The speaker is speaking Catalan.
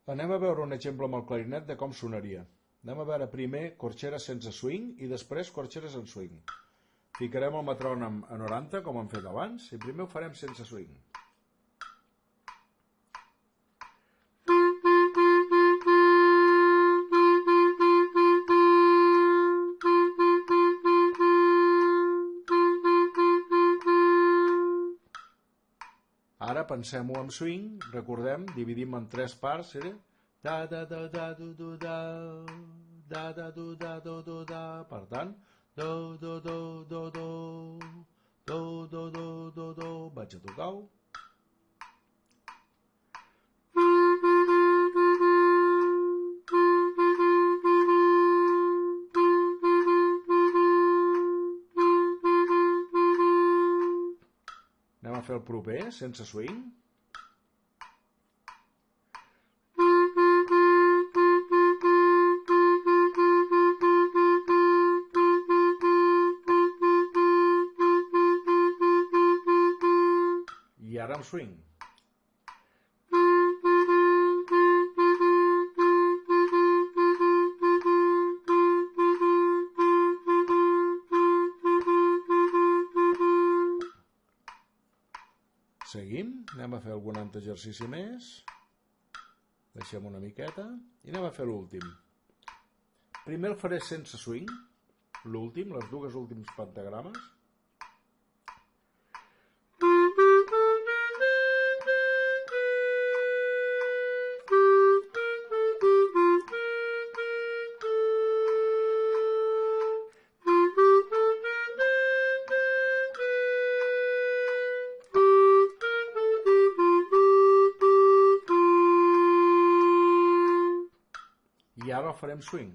Anem a veure un exemple amb el clarinet de com sonaria. Anem a veure primer corxeres sense swing i després corxeres en swing. Ficarem el metrònom a 90, com hem fet abans, i primer ho farem sense swing. Ara pensem-ho amb swing, recordem, dividim en 3 parts, da da da da du du da, da da du da do do da, per tant, do do do do do, do do do do do, vaig a tocar-ho. Anem a fer el proper, sense swing. I ara amb swing. Seguim, anem a fer algun altre exercici més. Deixem una miqueta i anem a fer l'últim. Primer el faré sense swing, l'últim, les dues últims pentagrames. I ara el farem swing.